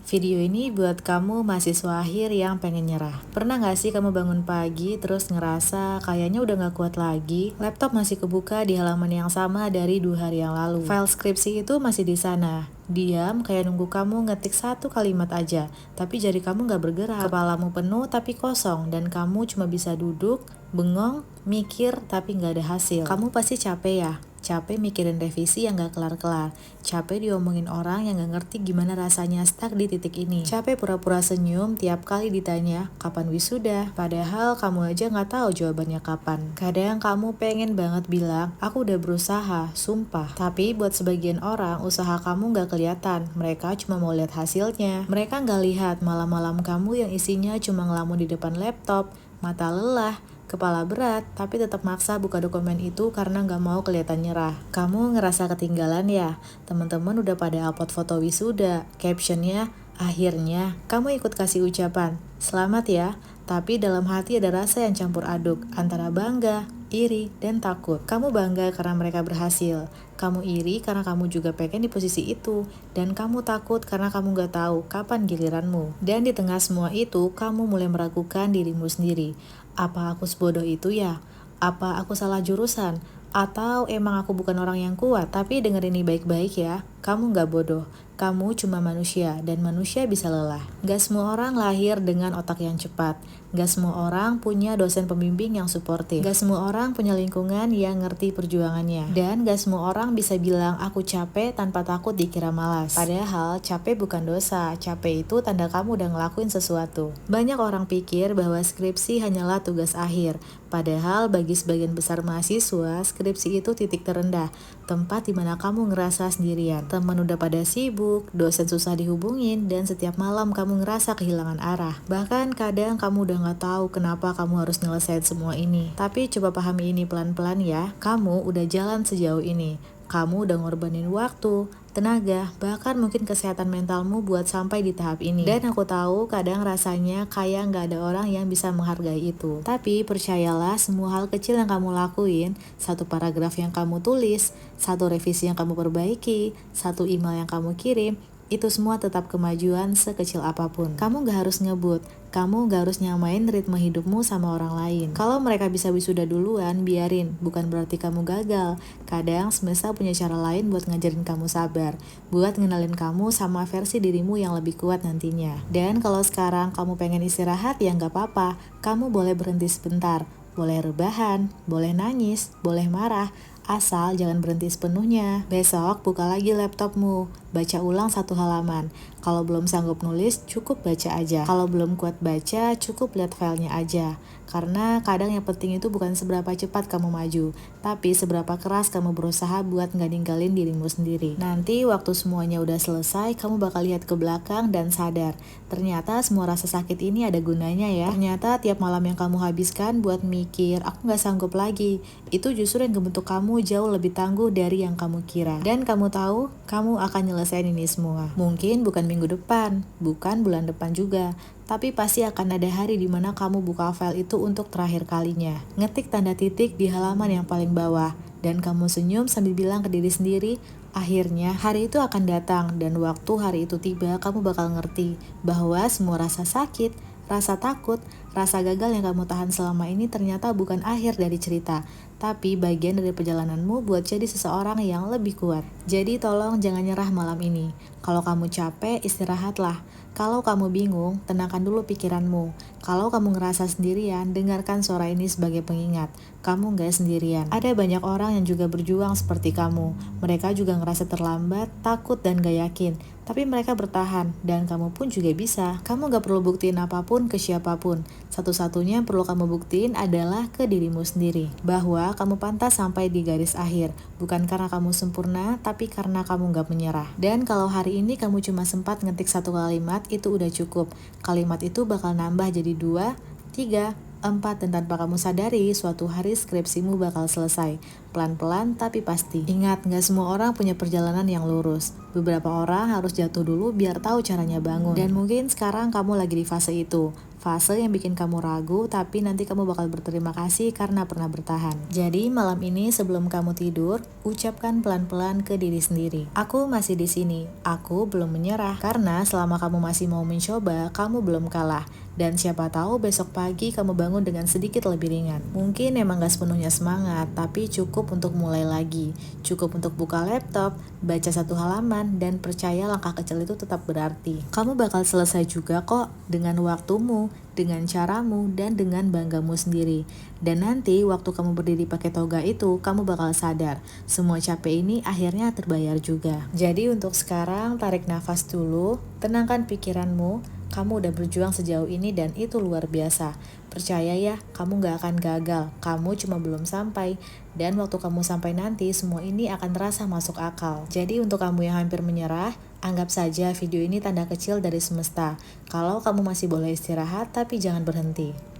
Video ini buat kamu mahasiswa akhir yang pengen nyerah. Pernah gak sih kamu bangun pagi terus ngerasa kayaknya udah gak kuat lagi? Laptop masih kebuka di halaman yang sama dari 2 hari yang lalu. File skripsi itu masih di sana. Diam kayak nunggu kamu ngetik satu kalimat aja. Tapi jari kamu gak bergerak. Kepalamu penuh tapi kosong. Dan kamu cuma bisa duduk, bengong, mikir tapi gak ada hasil. Kamu pasti capek ya? Capek mikirin revisi yang gak kelar-kelar. Capek diomongin orang yang gak ngerti gimana rasanya stuck di titik ini. Capek pura-pura senyum tiap kali ditanya kapan wisuda, padahal kamu aja gak tahu jawabannya kapan. Kadang kamu pengen banget bilang, aku udah berusaha, sumpah. Tapi buat sebagian orang, usaha kamu gak kelihatan. Mereka cuma mau lihat hasilnya. Mereka gak lihat malam-malam kamu yang isinya cuma ngelamun di depan laptop, mata lelah, kepala berat, tapi tetap maksa buka dokumen itu karena gak mau kelihatan nyerah. Kamu ngerasa ketinggalan ya? Teman-teman udah pada upload foto wisuda, captionnya, akhirnya. Kamu ikut kasih ucapan, selamat ya, tapi dalam hati ada rasa yang campur aduk, antara bangga, iri, dan takut. Kamu bangga karena mereka berhasil. Kamu iri karena kamu juga pengen di posisi itu. Dan kamu takut karena kamu gak tahu kapan giliranmu. Dan di tengah semua itu, kamu mulai meragukan dirimu sendiri. Apa aku sebodoh itu ya? Apa aku salah jurusan? Atau emang aku bukan orang yang kuat? Tapi denger ini baik-baik ya, kamu gak bodoh. Kamu cuma manusia, dan manusia bisa lelah. Gak semua orang lahir dengan otak yang cepat. Gak semua orang punya dosen pembimbing yang suportif. Gak semua orang punya lingkungan yang ngerti perjuangannya. Dan gak semua orang bisa bilang aku capek tanpa takut dikira malas. Padahal capek bukan dosa. Capek itu tanda kamu udah ngelakuin sesuatu. Banyak orang pikir bahwa skripsi hanyalah tugas akhir. Padahal bagi sebagian besar mahasiswa, skripsi itu titik terendah. Tempat dimana kamu ngerasa sendirian. Teman udah pada sibuk, dosen susah dihubungin, dan setiap malam kamu ngerasa kehilangan arah. Bahkan kadang kamu udah gak tahu kenapa kamu harus nyelesain semua ini. Tapi coba pahami ini pelan-pelan ya. Kamu udah jalan sejauh ini. Kamu udah ngorbanin waktu, tenaga, bahkan mungkin kesehatan mentalmu buat sampai di tahap ini. Dan aku tahu kadang rasanya kayak gak ada orang yang bisa menghargai itu. Tapi percayalah, semua hal kecil yang kamu lakuin, satu paragraf yang kamu tulis, satu revisi yang kamu perbaiki, satu email yang kamu kirim, itu semua tetap kemajuan sekecil apapun. Kamu gak harus ngebut, kamu gak harus nyamain ritme hidupmu sama orang lain. Kalau mereka bisa wisuda duluan, biarin, bukan berarti kamu gagal. Kadang semesta punya cara lain buat ngajarin kamu sabar, buat ngenalin kamu sama versi dirimu yang lebih kuat nantinya. Dan kalau sekarang kamu pengen istirahat, ya gak apa-apa, kamu boleh berhenti sebentar. Boleh rebahan, boleh nangis, boleh marah, asal jangan berhenti sepenuhnya. Besok buka lagi laptopmu, baca ulang satu halaman. Kalau belum sanggup nulis, cukup baca aja. Kalau belum kuat baca, cukup lihat filenya aja. Karena kadang yang penting itu bukan seberapa cepat kamu maju, tapi seberapa keras kamu berusaha buat gak ninggalin dirimu sendiri. Nanti waktu semuanya udah selesai, kamu bakal lihat ke belakang dan sadar, ternyata semua rasa sakit ini ada gunanya ya. Ternyata tiap malam yang kamu habiskan buat mikir, aku gak sanggup lagi, itu justru yang ngebentuk kamu jauh lebih tangguh dari yang kamu kira. Dan kamu tahu, kamu akan nyelesain ini semua. Mungkin bukan minggu depan, bukan bulan depan juga, tapi pasti akan ada hari dimana kamu buka file itu untuk terakhir kalinya. Ngetik tanda titik di halaman yang paling bawah, dan kamu senyum sambil bilang ke diri sendiri, akhirnya hari itu akan datang, dan waktu hari itu tiba, kamu bakal ngerti bahwa semua rasa sakit, rasa takut, rasa gagal yang kamu tahan selama ini ternyata bukan akhir dari cerita, tapi bagian dari perjalananmu buat jadi seseorang yang lebih kuat. Jadi tolong jangan nyerah malam ini. Kalau kamu capek, istirahatlah. Kalau kamu bingung, tenangkan dulu pikiranmu. Kalau kamu ngerasa sendirian, dengarkan suara ini sebagai pengingat. Kamu gak sendirian. Ada banyak orang yang juga berjuang seperti kamu. Mereka juga ngerasa terlambat, takut, dan gak yakin. Tapi mereka bertahan, dan kamu pun juga bisa. Kamu gak perlu buktiin apapun ke siapapun. Satu-satunya yang perlu kamu buktiin adalah ke dirimu sendiri. Bahwa kamu pantas sampai di garis akhir. Bukan karena kamu sempurna, tapi karena kamu gak menyerah. Dan kalau hari ini kamu cuma sempat ngetik satu kalimat, itu udah cukup. Kalimat itu bakal nambah jadi 2, 3, 4, dan tanpa kamu sadari, suatu hari skripsimu bakal selesai. Pelan-pelan tapi pasti. Ingat, gak semua orang punya perjalanan yang lurus. Beberapa orang harus jatuh dulu biar tahu caranya bangun. Dan mungkin sekarang kamu lagi di fase itu. Fase yang bikin kamu ragu, tapi nanti kamu bakal berterima kasih karena pernah bertahan. Jadi malam ini sebelum kamu tidur, ucapkan pelan-pelan ke diri sendiri. Aku masih di sini, aku belum menyerah. Karena selama kamu masih mau mencoba, kamu belum kalah. Dan siapa tahu besok pagi kamu bangun dengan sedikit lebih ringan. Mungkin emang gak sepenuhnya semangat, tapi cukup untuk mulai lagi. Cukup untuk buka laptop, baca satu halaman, dan percaya langkah kecil itu tetap berarti. Kamu bakal selesai juga kok dengan waktumu, dengan caramu, dan dengan banggamu sendiri. Dan nanti waktu kamu berdiri pakai toga itu, kamu bakal sadar semua capek ini akhirnya terbayar juga. Jadi untuk sekarang tarik nafas dulu, tenangkan pikiranmu. Kamu udah berjuang sejauh ini dan itu luar biasa. Percaya ya, kamu gak akan gagal. Kamu cuma belum sampai. Dan waktu kamu sampai nanti, semua ini akan terasa masuk akal. Jadi untuk kamu yang hampir menyerah, anggap saja video ini tanda kecil dari semesta. Kalau kamu masih boleh istirahat, tapi jangan berhenti.